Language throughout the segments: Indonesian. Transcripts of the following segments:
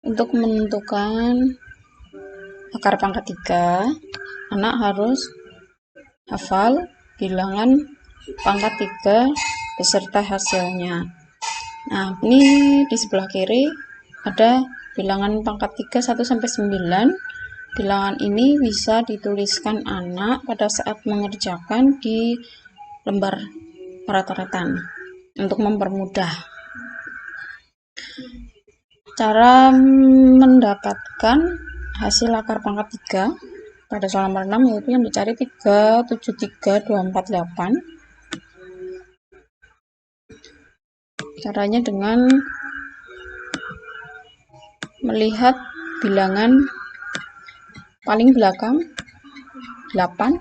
Untuk menentukan akar pangkat 3, anak harus hafal bilangan pangkat 3 beserta hasilnya. Nah, ini di sebelah kiri ada bilangan pangkat 3 1 sampai 9. Bilangan ini bisa dituliskan anak pada saat mengerjakan di lembar parat-paratan untuk mempermudah. Cara mendapatkan hasil akar pangkat 3 pada soal nomor 6 yaitu yang dicari 3, 7, 3, 2, 4, 8. Caranya dengan melihat bilangan paling belakang 8,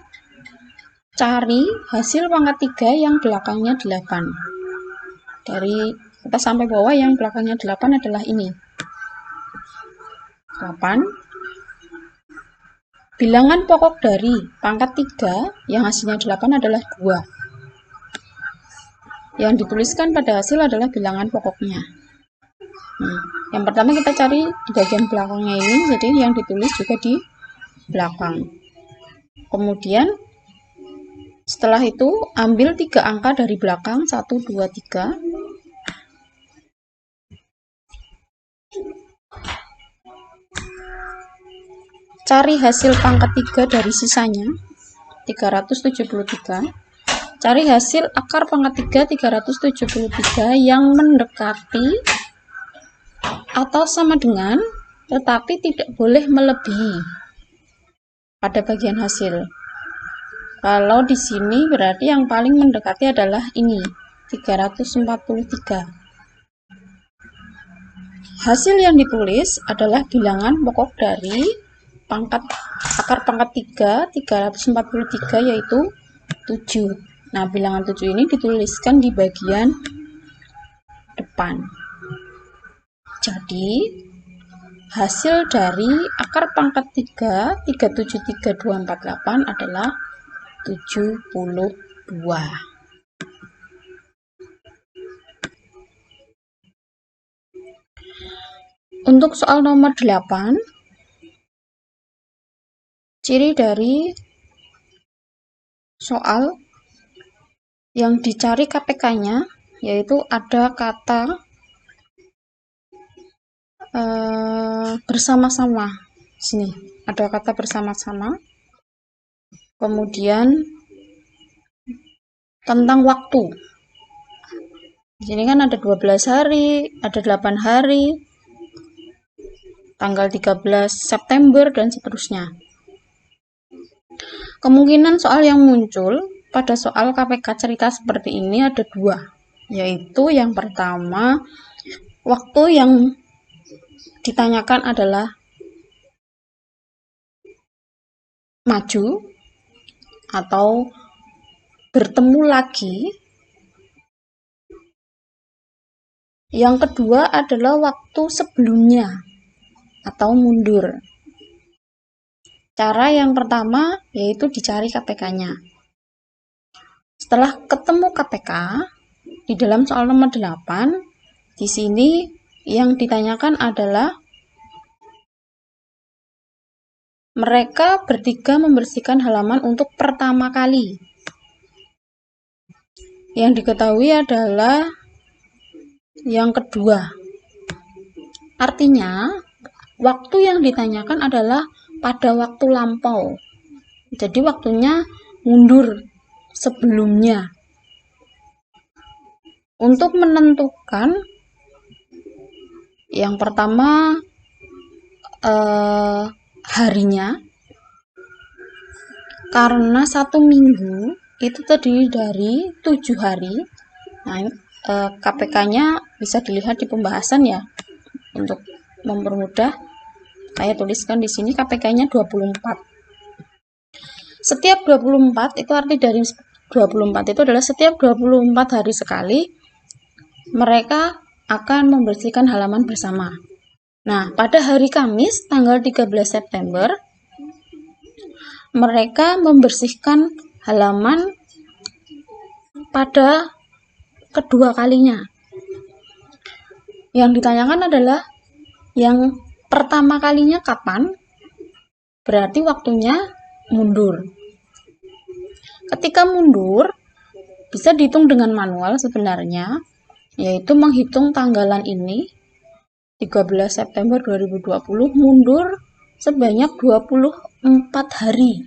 cari hasil pangkat 3 yang belakangnya 8. Dari atas sampai bawah yang belakangnya 8 adalah ini. 8. Bilangan pokok dari pangkat 3 yang hasilnya 8 adalah 2. Yang dituliskan pada hasil adalah bilangan pokoknya. Yang pertama kita cari di bagian belakangnya ini, jadi yang ditulis juga di belakang. Kemudian setelah itu ambil 3 angka dari belakang, 1, 2, 3. Cari hasil pangkat 3 dari sisanya, 373. Cari hasil akar pangkat 3, 373 yang mendekati atau sama dengan, tetapi tidak boleh melebihi pada bagian hasil. Kalau di sini berarti yang paling mendekati adalah ini, 343. Hasil yang ditulis adalah bilangan pokok dari akar pangkat 3, 343 yaitu 7. Nah, bilangan 7 ini dituliskan di bagian depan. Jadi, hasil dari akar pangkat 3, 373, 248 adalah 72. Untuk soal nomor 8, ciri dari soal yang dicari KPK-nya yaitu ada kata bersama-sama. Sini ada kata bersama-sama. Kemudian tentang waktu. Di sini kan ada 12 hari, ada 8 hari, tanggal 13 September dan seterusnya. Kemungkinan soal yang muncul pada soal KPK cerita seperti ini ada 2, yaitu yang pertama, waktu yang ditanyakan adalah maju atau bertemu lagi. Yang kedua adalah waktu sebelumnya atau mundur. Cara yang pertama yaitu dicari KPK-nya. Setelah ketemu KPK, di dalam soal nomor 8, di sini yang ditanyakan adalah mereka bertiga membersihkan halaman untuk pertama kali. Yang diketahui adalah yang kedua. Artinya, waktu yang ditanyakan adalah pada waktu lampau. Jadi waktunya mundur sebelumnya. Untuk menentukan yang pertama harinya, karena 1 minggu itu terdiri dari 7 hari. Nah, KPK-nya bisa dilihat di pembahasan ya. Untuk mempermudah, saya tuliskan di sini KPK-nya 24. Setiap 24 itu arti dari 24 itu adalah setiap 24 hari sekali mereka akan membersihkan halaman bersama. Nah, pada hari Kamis tanggal 13 September mereka membersihkan halaman pada kedua kalinya. Yang ditanyakan adalah yang pertama kalinya kapan? Berarti waktunya mundur. Ketika mundur, bisa dihitung dengan manual sebenarnya, yaitu menghitung tanggalan ini, 13 September 2020, mundur sebanyak 24 hari.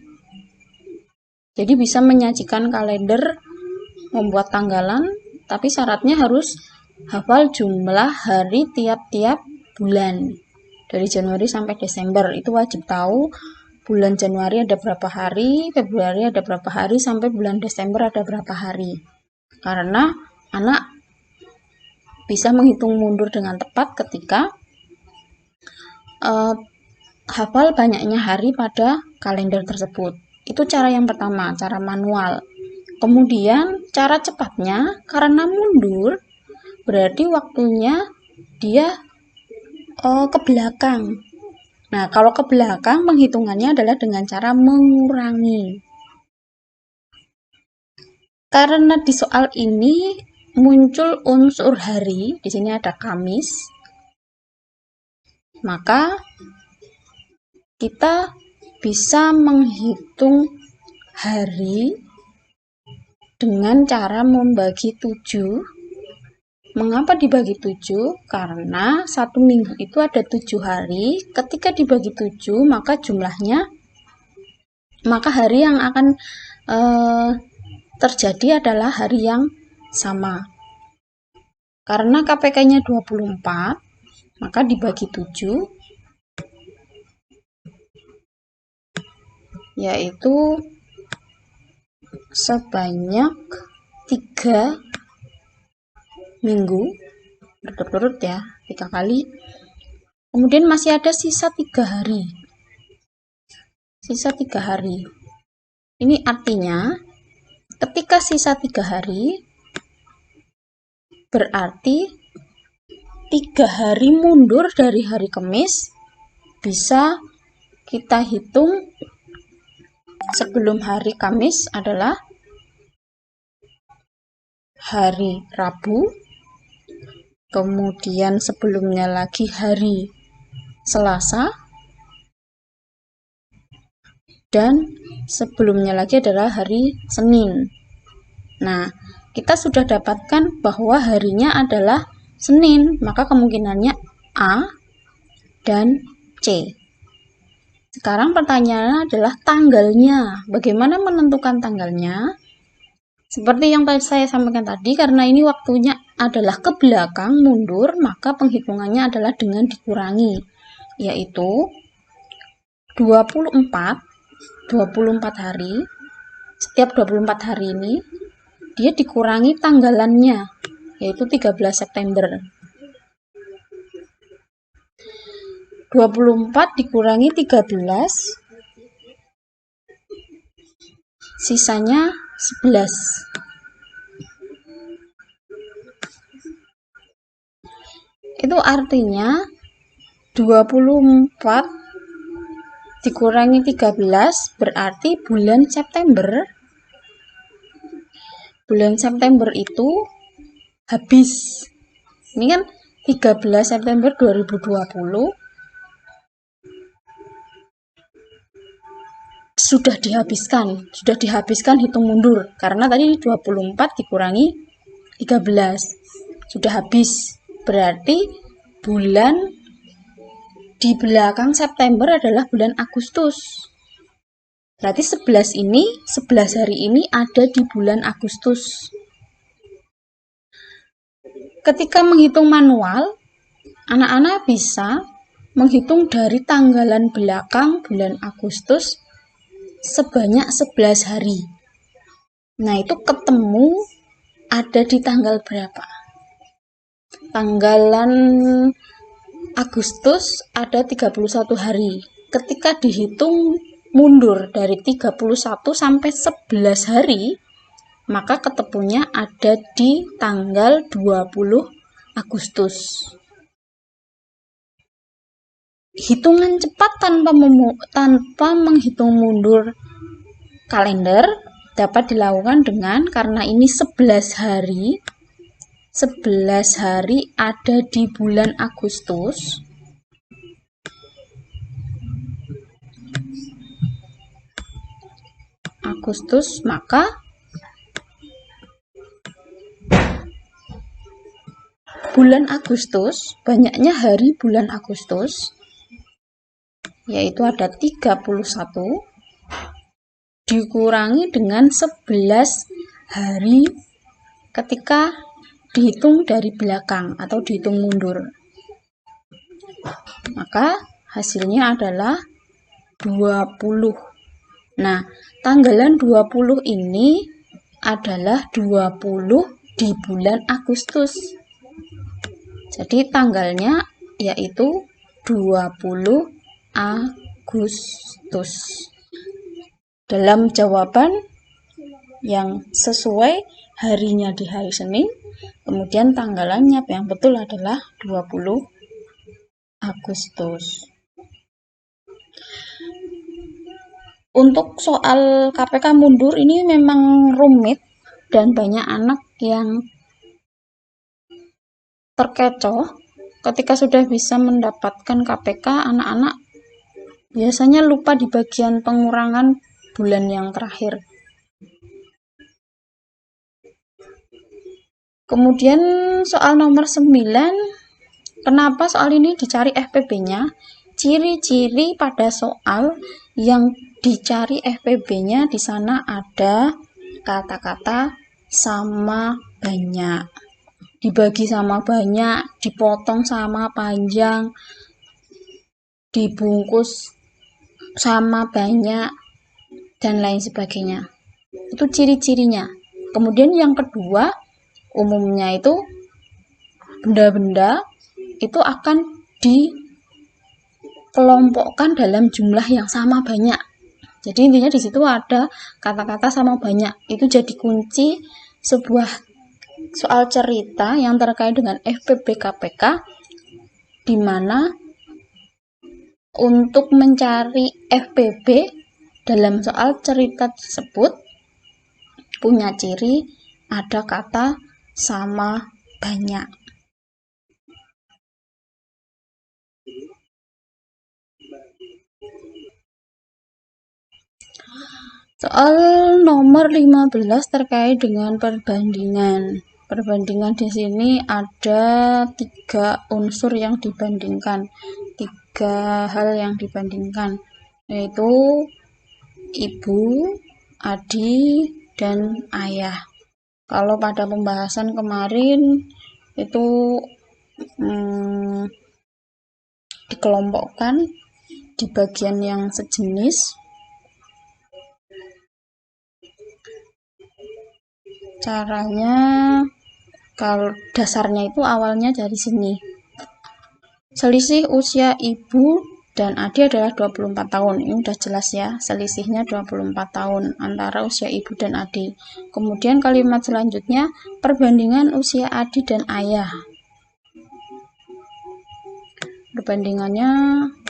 Jadi bisa menyajikan kalender, membuat tanggalan, tapi syaratnya harus hafal jumlah hari tiap-tiap bulan. Dari Januari sampai Desember, itu wajib tahu bulan Januari ada berapa hari, Februari ada berapa hari, sampai bulan Desember ada berapa hari. Karena anak bisa menghitung mundur dengan tepat ketika hafal banyaknya hari pada kalender tersebut. Itu cara yang pertama, cara manual. Kemudian cara cepatnya, karena mundur berarti waktunya dia ke belakang. Nah, kalau ke belakang penghitungannya adalah dengan cara mengurangi. Karena di soal ini muncul unsur hari, di sini ada Kamis, maka kita bisa menghitung hari dengan cara membagi 7. Mengapa dibagi 7? Karena 1 minggu itu ada 7 hari. Ketika dibagi 7, maka hari yang akan terjadi adalah hari yang sama. Karena KPK-nya 24, maka dibagi 7, yaitu sebanyak 3 minggu berturut-turut ya, 3 kali. Kemudian masih ada sisa 3 hari. Sisa 3 hari. Ini artinya ketika sisa 3 hari berarti 3 hari mundur dari hari Kamis bisa kita hitung sebelum hari Kamis adalah hari Rabu, kemudian sebelumnya lagi hari Selasa, dan sebelumnya lagi adalah hari Senin. Nah, kita sudah dapatkan bahwa harinya adalah Senin, maka kemungkinannya A dan C. Sekarang pertanyaannya adalah tanggalnya. Bagaimana menentukan tanggalnya? Seperti yang saya sampaikan tadi, karena ini waktunya adalah ke belakang, mundur, maka penghitungannya adalah dengan dikurangi, yaitu 24 hari. Setiap 24 hari ini dia dikurangi tanggalannya, yaitu 13 September. 24 dikurangi 13, sisanya 11. Itu artinya 24 dikurangi 13 berarti bulan September. Bulan September itu habis. Ini kan 13 September 2020 sudah dihabiskan hitung mundur, karena tadi 24 dikurangi 13 sudah habis, berarti bulan di belakang September adalah bulan Agustus. Berarti 11 hari ini ada di bulan Agustus. Ketika menghitung manual, anak-anak bisa menghitung dari tanggalan belakang bulan Agustus sebanyak 11 hari. Nah, itu ketemu ada di tanggal berapa? Tanggalan Agustus ada 31 hari. Ketika dihitung mundur dari 31 sampai 11 hari, maka ketemunya ada di tanggal 20 Agustus. Hitungan cepat tanpa menghitung mundur kalender dapat dilakukan dengan, karena ini 11 hari ada di bulan Agustus, Agustus, maka bulan Agustus, banyaknya hari bulan Agustus, yaitu ada 31, dikurangi dengan 11 hari ketika dihitung dari belakang atau dihitung mundur. Maka hasilnya adalah 20. Nah, tanggalan 20 ini adalah 20 di bulan Agustus. Jadi tanggalnya yaitu 20 Agustus. Dalam jawaban yang sesuai, harinya di hari Senin, kemudian tanggalannya yang betul adalah 20 Agustus. Untuk soal KPK mundur ini memang rumit dan banyak anak yang terkecoh ketika sudah bisa mendapatkan KPK. Anak-anak biasanya lupa di bagian pengurangan bulan yang terakhir. Kemudian soal nomor 9, kenapa soal ini dicari FPB-nya? Ciri-ciri pada soal yang dicari FPB-nya, di sana ada kata-kata sama banyak, dibagi sama banyak, dipotong sama panjang, dibungkus sama banyak, dan lain sebagainya. Itu ciri-cirinya. Kemudian yang kedua, umumnya itu benda-benda itu akan dikelompokkan dalam jumlah yang sama banyak. Jadi intinya di situ ada kata-kata sama banyak. Itu jadi kunci sebuah soal cerita yang terkait dengan FPB KPK, di mana untuk mencari FPB dalam soal cerita tersebut punya ciri ada kata sama banyak. Soal nomor 15 terkait dengan perbandingan. Perbandingan di sini ada 3 unsur yang dibandingkan, 3 hal yang dibandingkan, yaitu ibu, adik, dan ayah. Kalau pada pembahasan kemarin itu dikelompokkan di bagian yang sejenis. Caranya, kalau dasarnya itu awalnya dari sini. Selisih usia ibu dan adik adalah 24 tahun. Ini udah jelas ya, selisihnya 24 tahun antara usia ibu dan adik. Kemudian kalimat selanjutnya, perbandingan usia adik dan ayah. Perbandingannya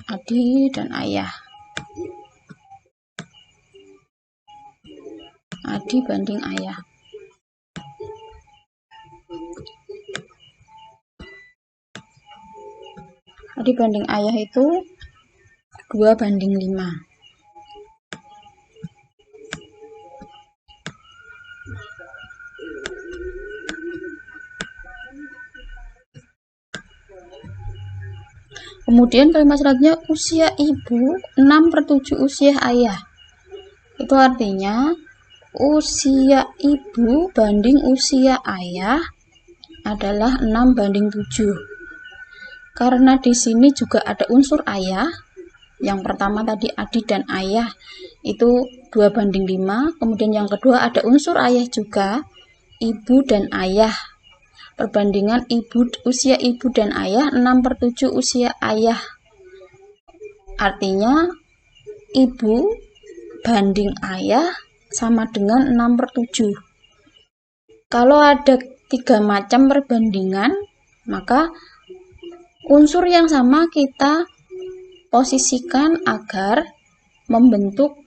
adik dan ayah. Adik banding ayah. Adik banding ayah itu 2:5. Kemudian kalimat selanjutnya, usia ibu 6/7 usia ayah. Itu artinya usia ibu banding usia ayah adalah 6:7. Karena di sini juga ada unsur ayah. Yang pertama tadi adik dan ayah itu 2:5. Kemudian yang kedua ada unsur ayah juga, ibu dan ayah. Perbandingan usia ibu dan ayah 6/7 usia ayah. Artinya ibu banding ayah sama dengan 6/7. Kalau ada 3 macam perbandingan, maka unsur yang sama kita posisikan agar membentuk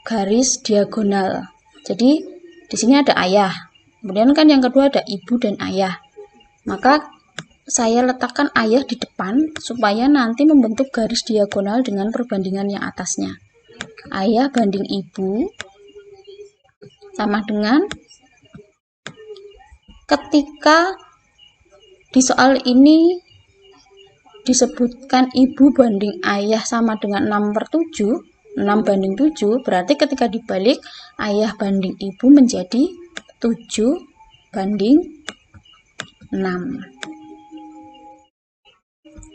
garis diagonal. Jadi di sini ada ayah. Kemudian kan yang kedua ada ibu dan ayah. Maka saya letakkan ayah di depan supaya nanti membentuk garis diagonal dengan perbandingan yang atasnya. Ayah banding ibu sama dengan ketika di soal ini disebutkan ibu banding ayah sama dengan 6/7, 6 banding 7, berarti ketika dibalik ayah banding ibu menjadi 7 banding 6.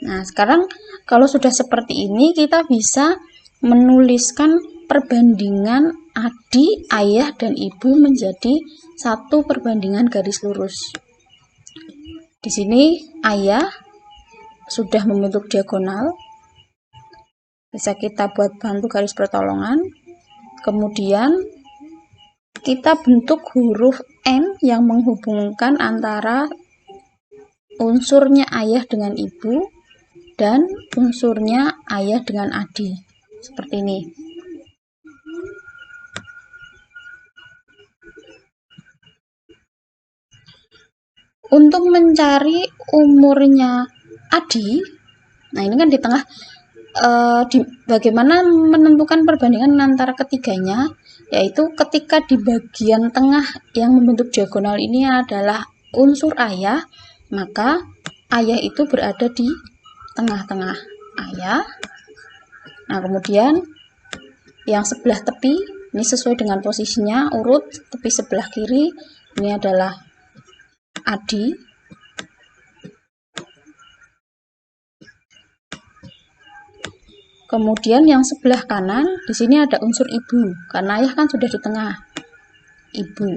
Nah, sekarang kalau sudah seperti ini, kita bisa menuliskan perbandingan adik, ayah, dan ibu menjadi satu perbandingan garis lurus. Di sini ayah sudah membentuk diagonal, bisa kita buat bantu garis pertolongan. Kemudian kita bentuk huruf N yang menghubungkan antara unsurnya ayah dengan ibu dan unsurnya ayah dengan adik, seperti ini. Untuk mencari umurnya adik, nah ini kan di tengah, bagaimana menentukan perbandingan antara ketiganya, yaitu ketika di bagian tengah yang membentuk diagonal ini adalah unsur ayah, maka ayah itu berada di tengah-tengah ayah. Nah, kemudian yang sebelah tepi ini sesuai dengan posisinya, urut tepi sebelah kiri ini adalah adik. Kemudian yang sebelah kanan di sini ada unsur ibu, karena ayah kan sudah di tengah, ibu.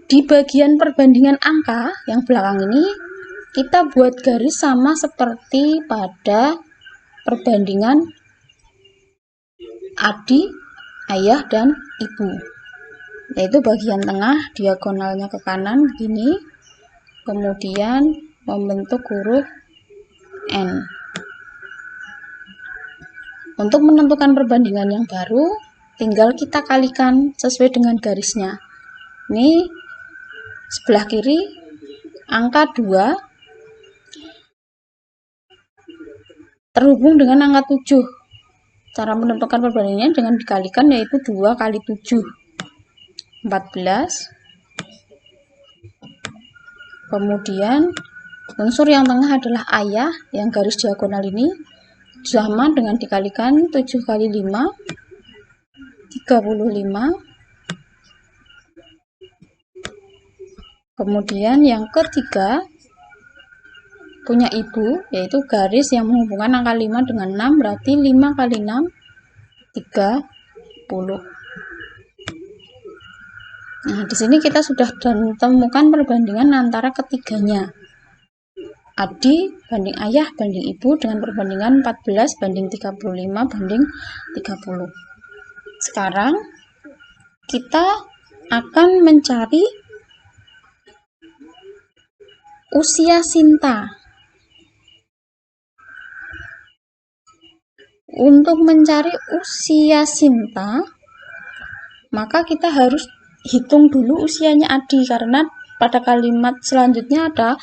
Di bagian perbandingan angka yang belakang ini, kita buat garis sama seperti pada perbandingan adik, ayah, dan ibu, yaitu bagian tengah diagonalnya ke kanan begini, kemudian membentuk huruf N. Untuk menentukan perbandingan yang baru, tinggal kita kalikan sesuai dengan garisnya. Ini sebelah kiri angka 2 terhubung dengan angka 7. Cara menentukan perbandingannya dengan dikalikan, yaitu 2 kali 7, 14. Kemudian unsur yang tengah adalah ayah, yang garis diagonal ini sama dengan dikalikan 7 kali 5, 35. Kemudian yang ketiga punya ibu, yaitu garis yang menghubungkan angka 5 dengan 6, berarti 5 kali 6, 30. Nah, di sini kita sudah temukan perbandingan antara ketiganya. Adik banding ayah banding ibu dengan perbandingan 14 banding 35 banding 30. Sekarang kita akan mencari usia Sinta. Untuk mencari usia Sinta, maka kita harus hitung dulu usianya Adi, karena pada kalimat selanjutnya ada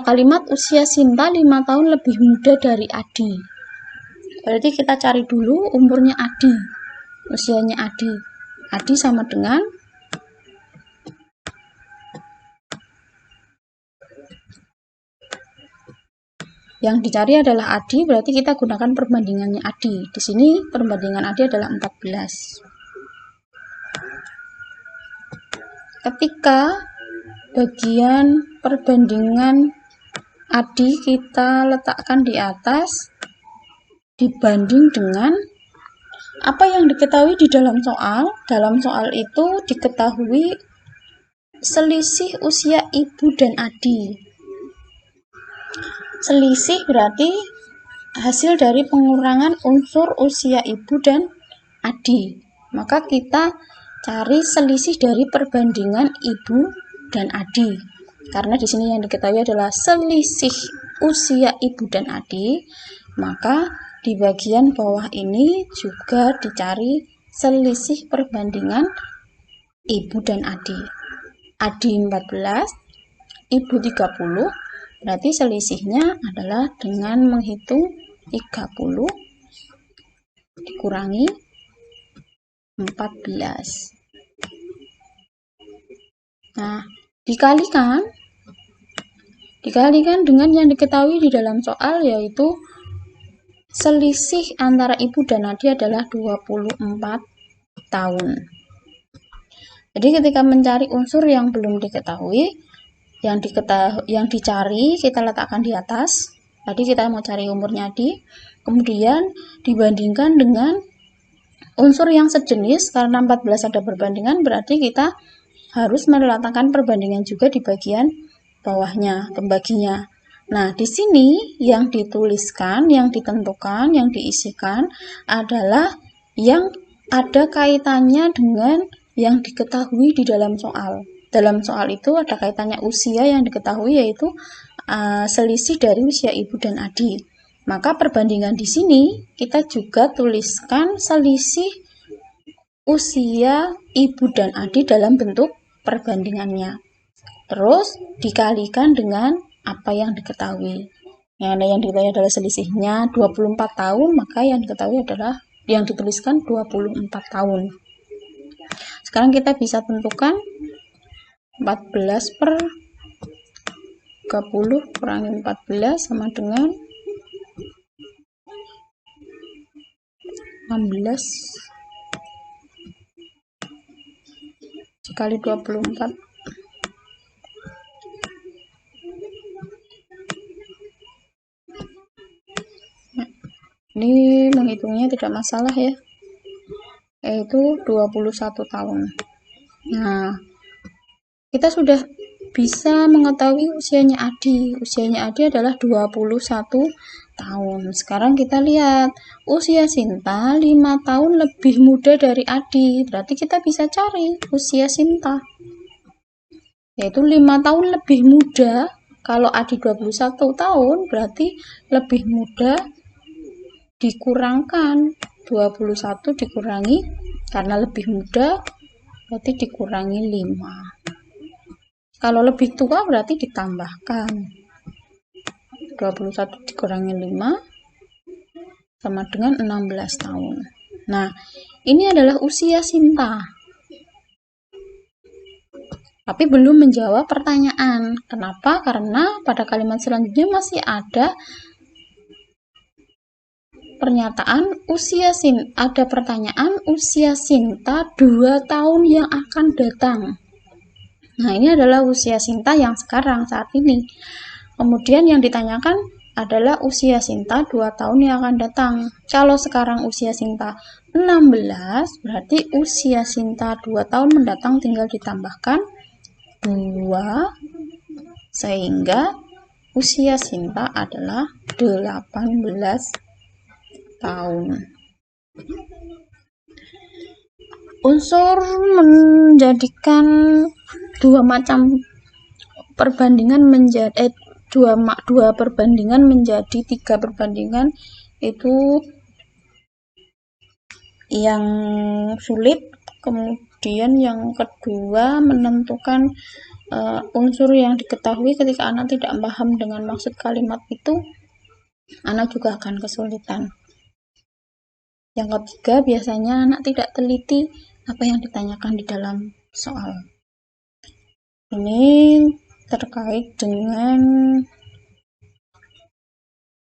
kalimat usia Sinta 5 tahun lebih muda dari Adi. Berarti kita cari dulu umurnya Adi, usianya Adi. Adi sama dengan yang dicari adalah Adi, berarti kita gunakan perbandingannya Adi. Di sini perbandingan Adi adalah 14. Ketika bagian perbandingan Adi kita letakkan di atas, dibanding dengan apa yang diketahui di dalam soal. Dalam soal itu diketahui selisih usia ibu dan Adi. Selisih berarti hasil dari pengurangan unsur usia ibu dan Adi. Maka kita cari selisih dari perbandingan ibu dan Adi. Karena di sini yang diketahui adalah selisih usia ibu dan Adi, maka di bagian bawah ini juga dicari selisih perbandingan ibu dan Adi. Adi 14, ibu 30, berarti selisihnya adalah dengan menghitung 30 dikurangi 14. Nah, dikalikan dengan yang diketahui di dalam soal, yaitu selisih antara ibu dan adik adalah 24 tahun. Jadi ketika mencari unsur yang belum diketahui, yang dicari kita letakkan di atas. Tadi kita mau cari umurnya adik, kemudian dibandingkan dengan unsur yang sejenis. Karena 14 ada perbandingan, berarti kita harus meletakkan perbandingan juga di bagian bawahnya, pembaginya. Nah, di sini yang dituliskan, yang ditentukan, yang diisikan adalah yang ada kaitannya dengan yang diketahui di dalam soal. Dalam soal itu ada kaitannya usia yang diketahui, yaitu selisih dari usia ibu dan adik. Maka perbandingan di sini kita juga tuliskan selisih usia ibu dan adik dalam bentuk perbandingannya. Terus dikalikan dengan apa yang diketahui. Yang diketahui adalah selisihnya 24 tahun, maka yang diketahui adalah yang dituliskan 24 tahun. Sekarang kita bisa tentukan 14 per 30 kurangi 14 sama dengan 16 dikali 24. Ini menghitungnya tidak masalah ya, yaitu 21 tahun. Nah, kita sudah bisa mengetahui usianya Adi. Usianya Adi adalah 21 tahun. Sekarang kita lihat usia Sinta 5 tahun lebih muda dari Adi. Berarti kita bisa cari usia Sinta, yaitu 5 tahun lebih muda. Kalau Adi 21 tahun, berarti lebih muda dikurangkan 21 dikurangi, karena lebih muda berarti dikurangi 5. Kalau lebih tua berarti ditambahkan 21 dikurangi 5 sama dengan 16 tahun. Nah, ini adalah usia Sinta. Tapi belum menjawab pertanyaan. Kenapa? Karena pada kalimat selanjutnya masih ada pernyataan ada pertanyaan usia Sinta 2 tahun yang akan datang. Nah, ini adalah usia Sinta yang sekarang saat ini. Kemudian yang ditanyakan adalah usia Sinta 2 tahun yang akan datang. Kalau sekarang usia Sinta 16, berarti usia Sinta 2 tahun mendatang tinggal ditambahkan 2, sehingga usia Sinta adalah 18 tahun. Unsur menjadikan dua perbandingan menjadi 2 perbandingan menjadi 3 perbandingan itu yang sulit. Kemudian yang kedua, menentukan unsur yang diketahui. Ketika anak tidak paham dengan maksud kalimat itu, anak juga akan kesulitan. Yang ketiga, biasanya anak tidak teliti apa yang ditanyakan di dalam soal. Ini terkait dengan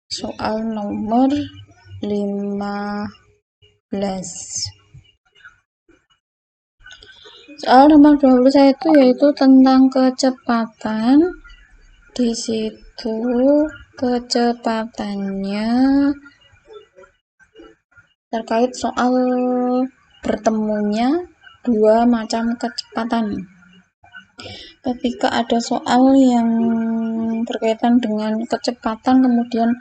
soal nomor 15. Soal nomor 21 yaitu tentang kecepatan. Di situ kecepatannya terkait soal bertemunya 2 macam kecepatan. Ketika ada soal yang berkaitan dengan kecepatan, kemudian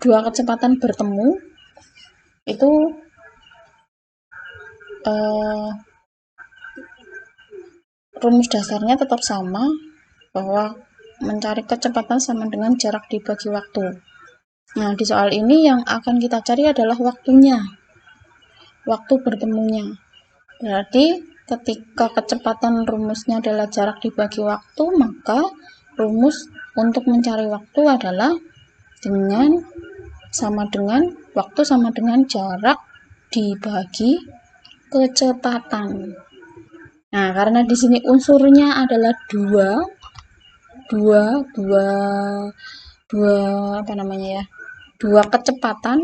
2 kecepatan bertemu, itu rumus dasarnya tetap sama, bahwa mencari kecepatan sama dengan jarak dibagi waktu. Nah, di soal ini yang akan kita cari adalah waktunya, waktu bertemunya. Berarti ketika kecepatan rumusnya adalah jarak dibagi waktu, maka rumus untuk mencari waktu adalah waktu sama dengan jarak dibagi kecepatan. Nah, karena di sini unsurnya adalah dua kecepatan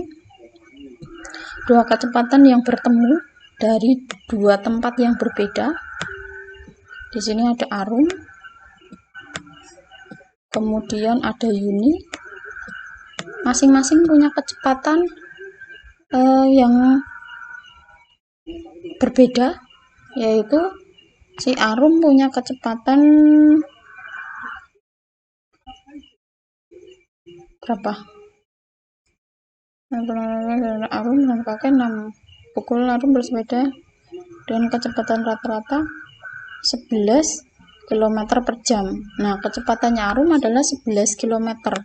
yang bertemu dari dua tempat yang berbeda. Di sini ada Arum, kemudian ada Yuni, masing-masing punya kecepatan yang berbeda, yaitu si Arum punya kecepatan berapa? Arum dan kakek 6 pukul. Arum bersepeda dengan kecepatan rata-rata 11 km per jam. Nah, kecepatannya Arum adalah 11 km.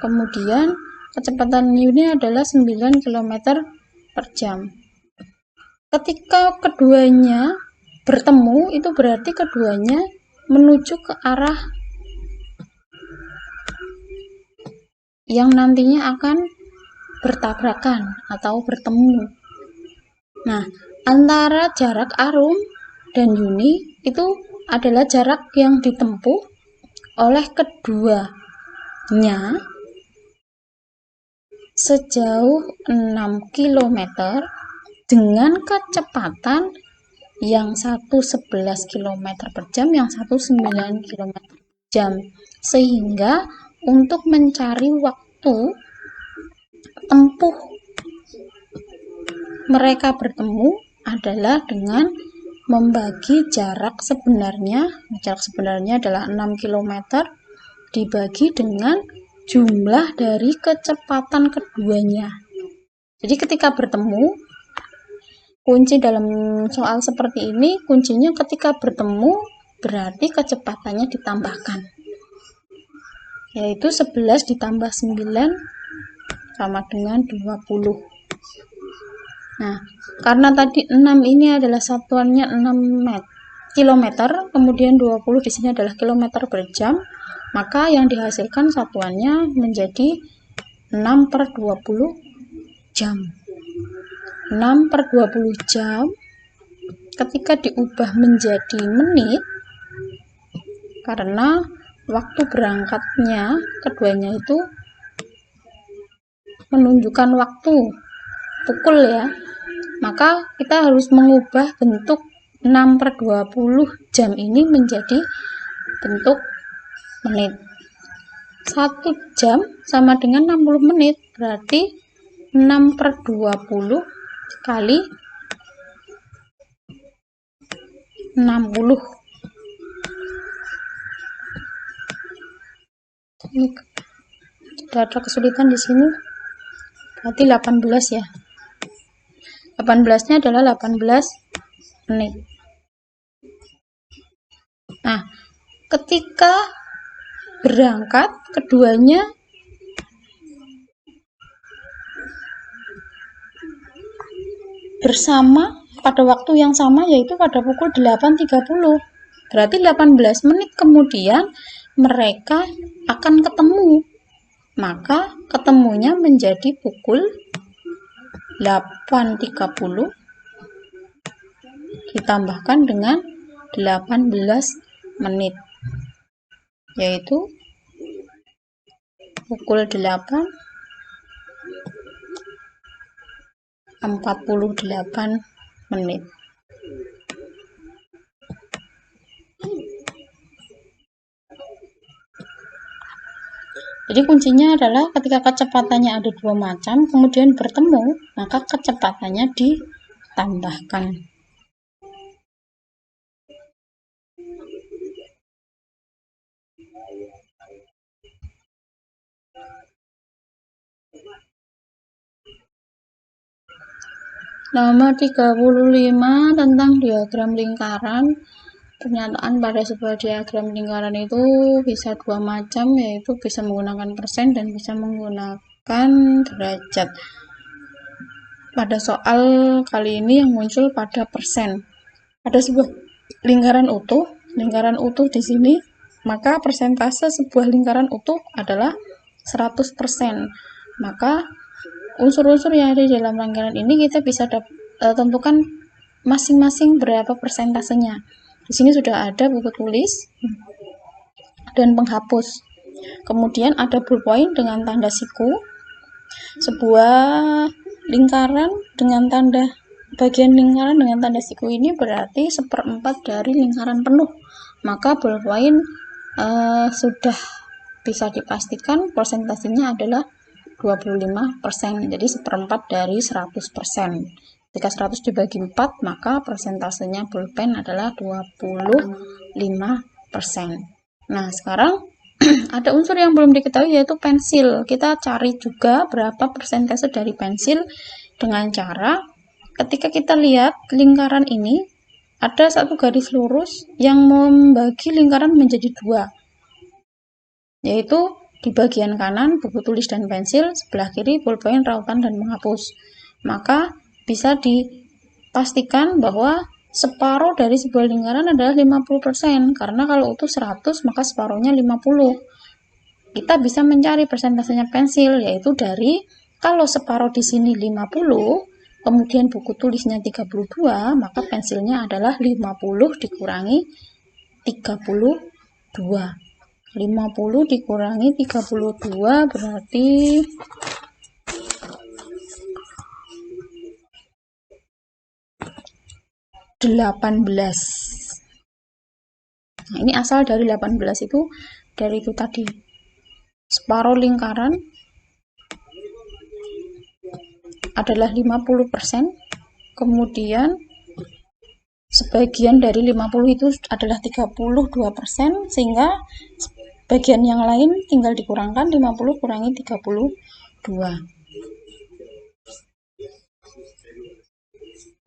Kemudian kecepatan Yuni adalah 9 km per jam. Ketika keduanya bertemu, itu berarti keduanya menuju ke arah yang nantinya akan bertabrakan atau bertemu. Nah, antara jarak Arum dan Yuni itu adalah jarak yang ditempuh oleh keduanya sejauh 6 km dengan kecepatan yang satu 11 km per jam, yang satu 9 km per jam. Sehingga untuk mencari waktu tempuh mereka bertemu adalah dengan membagi jarak sebenarnya adalah 6 km dibagi dengan jumlah dari kecepatan keduanya. Jadi ketika bertemu, kunci dalam soal seperti ini, kuncinya ketika bertemu berarti kecepatannya ditambahkan, yaitu 11 ditambah 9 sama dengan 20. Nah, karena tadi 6 ini adalah satuannya 6 km, kemudian 20 di sini adalah kilometer per jam, maka yang dihasilkan satuannya menjadi 6 per 20 jam. 6 per 20 jam ketika diubah menjadi menit, karena waktu berangkatnya keduanya itu menunjukkan waktu pukul ya, maka kita harus mengubah bentuk 6 per 20 jam ini menjadi bentuk menit. 1 jam sama dengan 60 menit, berarti 6 per 20 kali 60. Ini tidak ada kesulitan di sini, berarti 18 ya. 18-nya adalah 18 menit. Nah, ketika berangkat keduanya bersama pada waktu yang sama, yaitu pada pukul 8.30. Berarti 18 menit kemudian mereka akan ketemu. Maka ketemunya menjadi pukul 8.30 ditambahkan dengan 18 menit, yaitu pukul 8.48 menit. Jadi kuncinya adalah ketika kecepatannya ada dua macam, kemudian bertemu, maka kecepatannya ditambahkan. Nomor 35 tentang diagram lingkaran. Pernyataan pada sebuah diagram lingkaran itu bisa dua macam, yaitu bisa menggunakan persen dan bisa menggunakan derajat. Pada soal kali ini yang muncul pada persen. Ada sebuah lingkaran utuh di sini, maka persentase sebuah lingkaran utuh adalah 100%. Maka unsur-unsur yang ada di dalam rangkaian ini kita bisa tentukan masing-masing berapa persentasenya. Di sini sudah ada buku tulis dan penghapus. Kemudian ada ballpoint dengan tanda siku, sebuah lingkaran dengan tanda bagian lingkaran dengan tanda siku ini berarti 1/4 dari lingkaran penuh. Maka ballpoint sudah bisa dipastikan persentasenya adalah 25%. Jadi 1/4 dari 100%. Jika 100 dibagi 4, maka persentasenya pulpen adalah 25%. Nah, sekarang ada unsur yang belum diketahui yaitu pensil. Kita cari juga berapa persentase dari pensil dengan cara ketika kita lihat lingkaran ini ada satu garis lurus yang membagi lingkaran menjadi 2. Yaitu di bagian kanan buku tulis dan pensil, sebelah kiri pulpen, rautan, dan menghapus. Maka bisa dipastikan bahwa separuh dari sebuah lingkaran adalah 50%, karena kalau utuh 100 maka separuhnya 50. Kita bisa mencari persentasenya pensil, yaitu dari kalau separuh di sini 50, kemudian buku tulisnya 32, maka pensilnya adalah 50 dikurangi 32. 50 dikurangi 32 berarti 18. Nah, ini asal dari 18 itu dari itu tadi. Separuh lingkaran adalah 50%, kemudian sebagian dari 50 itu adalah 32%, sehingga bagian yang lain tinggal dikurangkan 50 kurangi 32.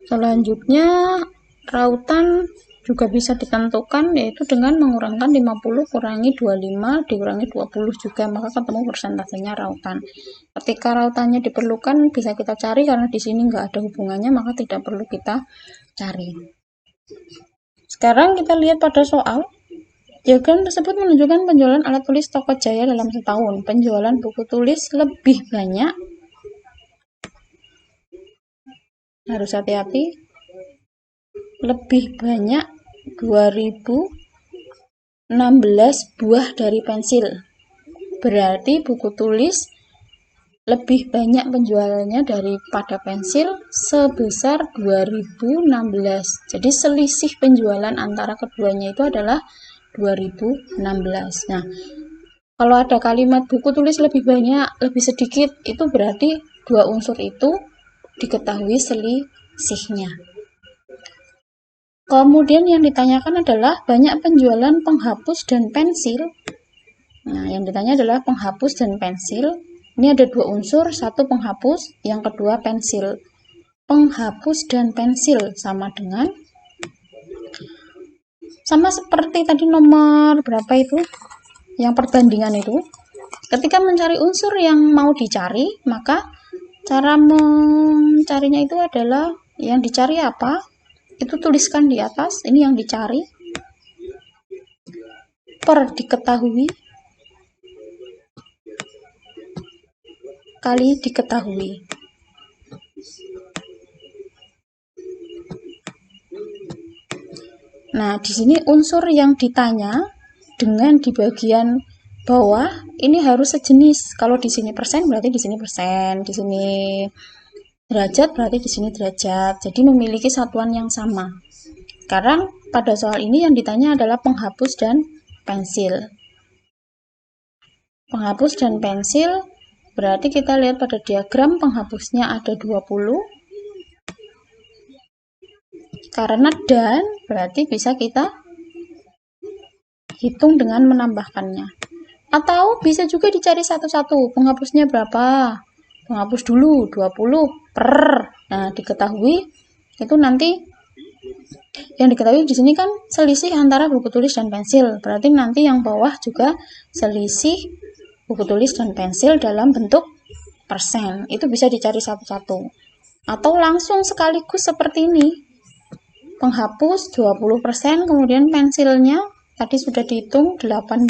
Selanjutnya rautan juga bisa ditentukan, yaitu dengan mengurangkan 50 kurangi 25 dikurangi 20 juga, maka ketemu persentasenya rautan. Ketika rautannya diperlukan bisa kita cari, karena di sini nggak ada hubungannya maka tidak perlu kita cari. Sekarang kita lihat pada soal. Diagram tersebut menunjukkan penjualan alat tulis Tokojaya dalam setahun. Penjualan buku tulis lebih banyak, harus hati-hati, lebih banyak 2016 buah dari pensil. Berarti buku tulis lebih banyak penjualannya daripada pensil sebesar 2016. Jadi selisih penjualan antara keduanya itu adalah 2016. Nah, kalau ada kalimat buku tulis lebih banyak, lebih sedikit, itu berarti dua unsur itu diketahui selisihnya. Kemudian yang ditanyakan adalah banyak penjualan penghapus dan pensil. Nah, yang ditanya adalah penghapus dan pensil. Ini ada dua unsur, satu penghapus, yang kedua pensil. Penghapus dan pensil sama dengan, sama seperti tadi nomor berapa itu, yang perbandingan itu. Ketika mencari unsur yang mau dicari, maka cara mencarinya itu adalah yang dicari apa, itu tuliskan di atas, ini yang dicari, per diketahui, kali diketahui. Nah, di sini unsur yang ditanya dengan di bagian bawah ini harus sejenis. Kalau di sini persen berarti di sini persen, di sini derajat berarti di sini derajat. Jadi memiliki satuan yang sama. Sekarang pada soal ini yang ditanya adalah penghapus dan pensil. Penghapus dan pensil berarti kita lihat pada diagram penghapusnya ada 20. Karena dan berarti bisa kita hitung dengan menambahkannya. Atau bisa juga dicari satu-satu. Penghapusnya berapa? Penghapus dulu 20 per. Nah, diketahui itu nanti yang diketahui di sini kan selisih antara buku tulis dan pensil. Berarti nanti yang bawah juga selisih buku tulis dan pensil dalam bentuk persen. Itu bisa dicari satu-satu. Atau langsung sekaligus seperti ini. Penghapus 20%, kemudian pensilnya tadi sudah dihitung 18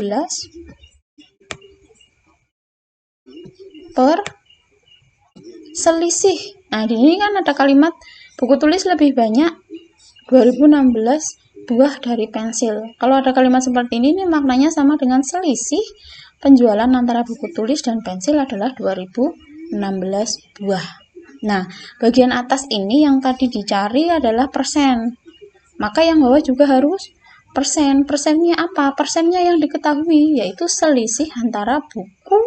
per selisih. Nah, di sini kan ada kalimat buku tulis lebih banyak 2016 buah dari pensil. Kalau ada kalimat seperti ini maknanya sama dengan selisih penjualan antara buku tulis dan pensil adalah 2016 buah. Nah, bagian atas ini yang tadi dicari adalah persen. Maka yang bawah juga harus persen. Persennya apa? Persennya yang diketahui, yaitu selisih antara buku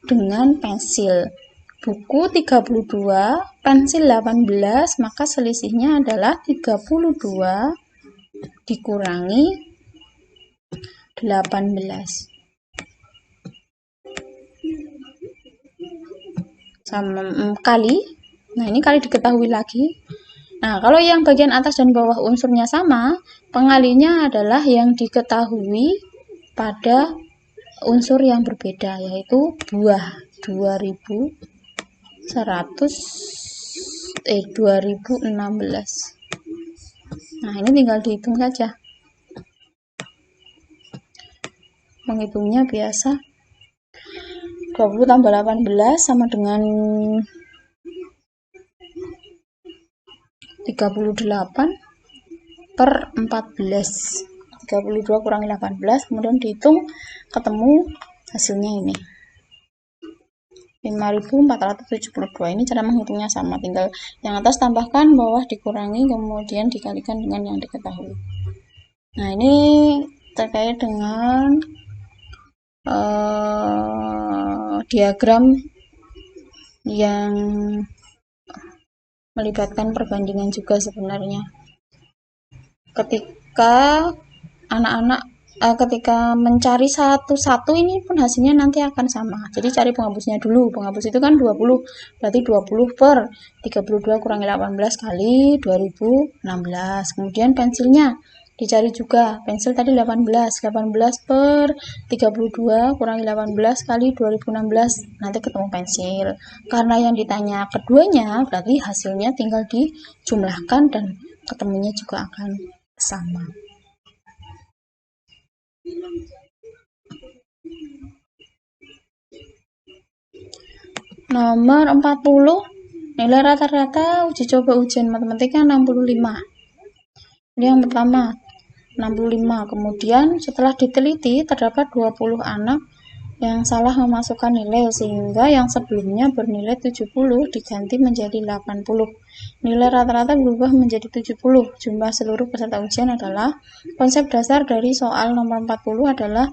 dengan pensil. Buku 32, pensil 18, maka selisihnya adalah 32 dikurangi 18. Sama kali. Nah, ini kali diketahui lagi. Nah, kalau yang bagian atas dan bawah unsurnya sama, pengalinya adalah yang diketahui pada unsur yang berbeda, yaitu buah 2016. Nah, ini tinggal dihitung saja. Menghitungnya biasa. 20 tambah 18 sama dengan 38 per 14. 32 kurangi 18, kemudian dihitung, ketemu hasilnya ini. 5.472. Ini cara menghitungnya sama, tinggal yang atas tambahkan, bawah dikurangi, kemudian dikalikan dengan yang diketahui. Nah, ini terkait dengan diagram yang melibatkan perbandingan juga sebenarnya. Ketika anak-anak ketika mencari satu-satu ini pun hasilnya nanti akan sama. Jadi cari penghapusnya dulu. Penghapus itu kan 20. Berarti 20 per 32 kurangi 18 kali 2016. Kemudian pensilnya dicari juga. Pensil tadi 18. 18 per 32 kurangi 18 kali 2016. Nanti ketemu pensil. Karena yang ditanya keduanya, berarti hasilnya tinggal dijumlahkan dan ketemunya juga akan sama. Nomor 40, nilai rata-rata uji coba ujian matematika 65. Ini yang pertama, 65. Kemudian setelah diteliti terdapat 20 anak yang salah memasukkan nilai, sehingga yang sebelumnya bernilai 70 diganti menjadi 80. Nilai rata-rata berubah menjadi 70. Jumlah seluruh peserta ujian adalah, konsep dasar dari soal nomor 40 adalah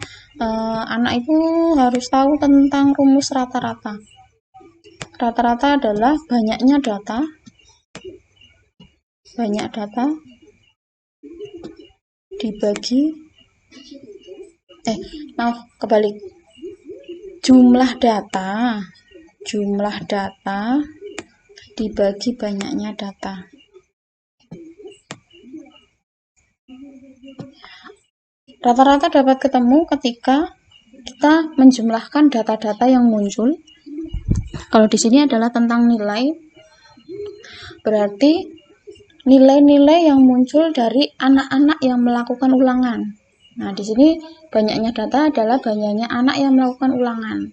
anak itu harus tahu tentang rumus rata-rata. Rata-rata adalah banyaknya data, dibagi kebalik, jumlah data dibagi banyaknya data. Rata-rata dapat ketemu ketika kita menjumlahkan data-data yang muncul. Kalau di sini adalah tentang nilai, berarti nilai-nilai yang muncul dari anak-anak yang melakukan ulangan. Nah, di sini banyaknya data adalah banyaknya anak yang melakukan ulangan.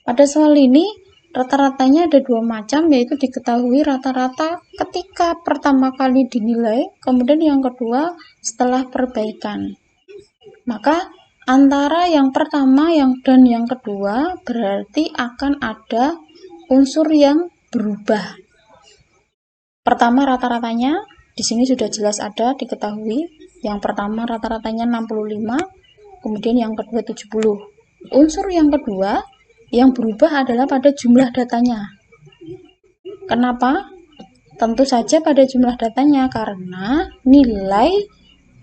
Pada soal ini, rata-ratanya ada dua macam, yaitu diketahui rata-rata ketika pertama kali dinilai, kemudian yang kedua setelah perbaikan. Maka antara yang pertama dan yang kedua berarti akan ada unsur yang berubah. Pertama rata-ratanya di sini sudah jelas ada diketahui. Yang pertama rata-ratanya 65, kemudian yang kedua 70. Unsur yang kedua yang berubah adalah pada jumlah datanya. Kenapa? Tentu saja pada jumlah datanya, karena nilai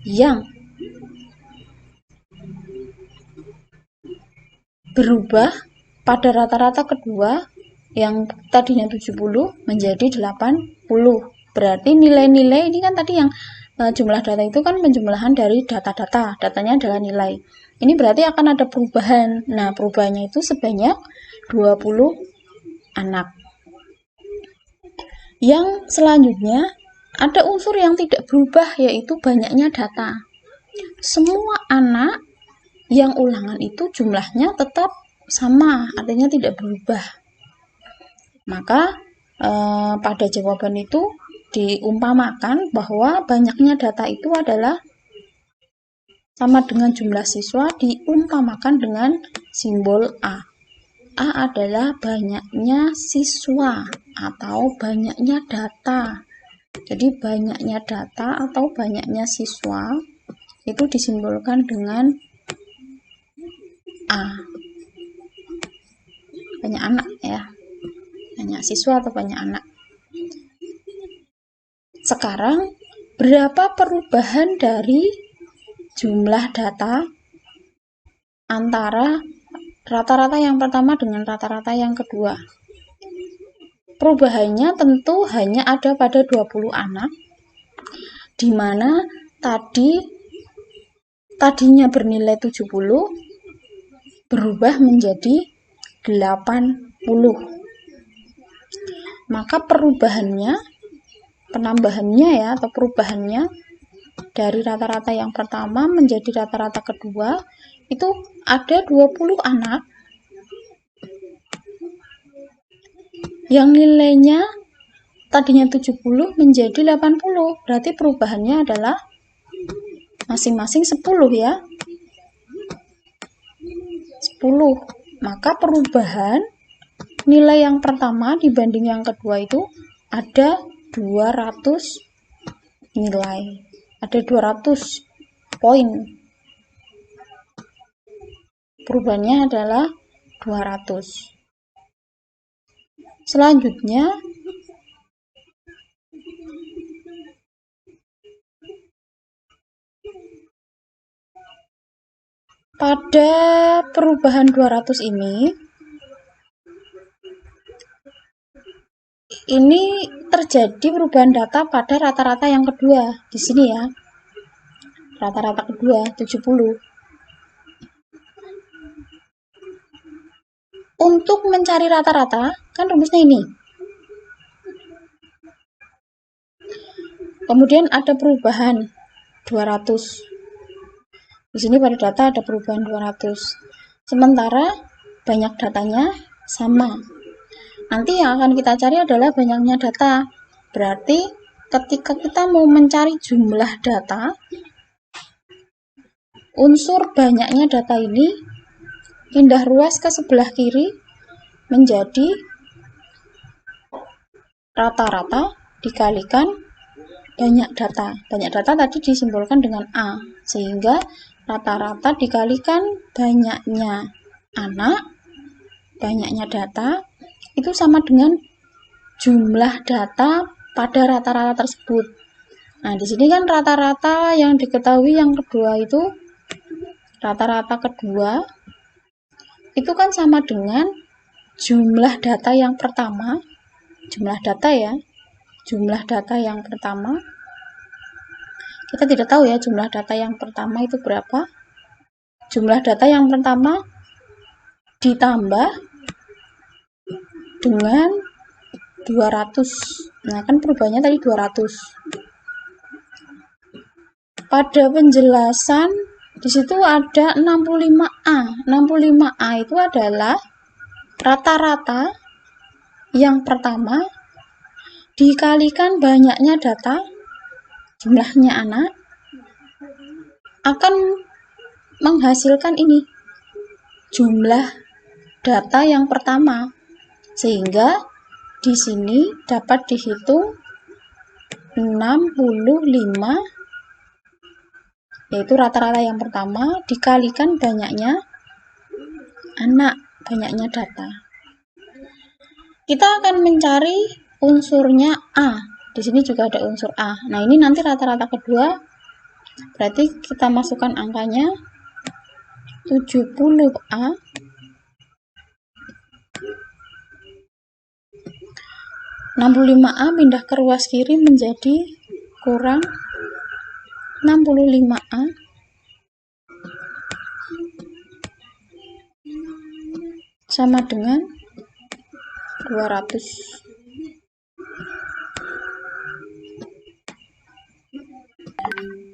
yang berubah pada rata-rata kedua yang tadinya 70 menjadi 80. Berarti nilai-nilai ini kan tadi yang jumlah data itu kan penjumlahan dari data-data. Datanya adalah nilai. Ini berarti akan ada perubahan. Nah, perubahannya itu sebanyak 20 anak. Yang selanjutnya ada unsur yang tidak berubah, yaitu banyaknya data. Semua anak yang ulangan itu jumlahnya tetap sama, artinya tidak berubah. Maka pada jawaban itu diumpamakan bahwa banyaknya data itu adalah sama dengan jumlah siswa, diumpamakan dengan simbol A. A adalah banyaknya siswa atau banyaknya data. Jadi banyaknya data atau banyaknya siswa itu disimbolkan dengan A. Banyak anak ya. Banyak siswa atau banyak anak. Sekarang berapa perubahan dari jumlah data antara rata-rata yang pertama dengan rata-rata yang kedua? Perubahannya tentu hanya ada pada 20 anak, di mana tadinya bernilai 70 berubah menjadi 80. Maka penambahannya ya, atau perubahannya dari rata-rata yang pertama menjadi rata-rata kedua itu ada 20 anak yang nilainya tadinya 70 menjadi 80. Berarti perubahannya adalah masing-masing 10 ya. 10. Maka perubahan nilai yang pertama dibanding yang kedua itu ada 200 nilai. Ada 200 poin. Perubahannya adalah 200. Selanjutnya pada perubahan 200 ini terjadi perubahan data pada rata-rata yang kedua. Di sini ya. Rata-rata kedua 70. Untuk mencari rata-rata, kan rumusnya ini. Kemudian ada perubahan 200. Di sini pada data ada perubahan 200. Sementara banyak datanya sama. Nanti yang akan kita cari adalah banyaknya data. Berarti ketika kita mau mencari jumlah data, unsur banyaknya data ini pindah ruas ke sebelah kiri menjadi rata-rata dikalikan banyak data. Banyak data tadi disimbolkan dengan A, sehingga rata-rata dikalikan banyaknya anak, banyaknya data, itu sama dengan jumlah data pada rata-rata tersebut. Nah, di sini kan rata-rata yang diketahui yang kedua itu, rata-rata kedua itu kan sama dengan jumlah data yang pertama, jumlah data ya, jumlah data yang pertama, kita tidak tahu ya jumlah data yang pertama itu berapa. Jumlah data yang pertama ditambah dengan 200. Nah, kan perubahannya tadi 200. Pada penjelasan di situ ada 65A. 65A itu adalah rata-rata yang pertama dikalikan banyaknya data, jumlahnya anak, akan menghasilkan ini, jumlah data yang pertama. Sehingga di sini dapat dihitung 65, yaitu rata-rata yang pertama dikalikan banyaknya anak, banyaknya data. Kita akan mencari unsurnya A. Di sini juga ada unsur A. Nah, ini nanti rata-rata kedua, berarti kita masukkan angkanya 70A. 65A pindah ke ruas kiri menjadi kurang 65A. Sama dengan 200.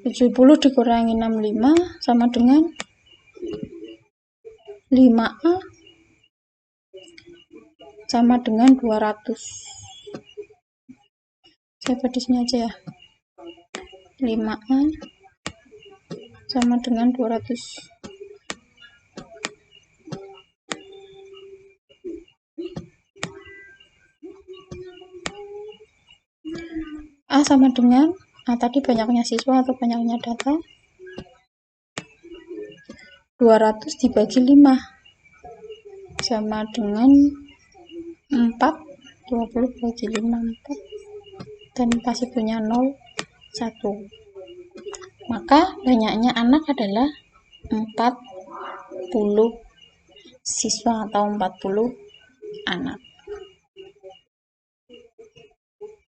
70 dikurangi 65 sama dengan 5A. sama dengan 200. Saya buat di sini aja ya. 5A sama dengan 200. A sama dengan, tadi banyaknya siswa atau banyaknya data, 200 dibagi 5 sama dengan 4. 20 bagi 5, 4, dan pasti punya 0, 1. Maka banyaknya anak adalah 40 siswa atau 40 anak.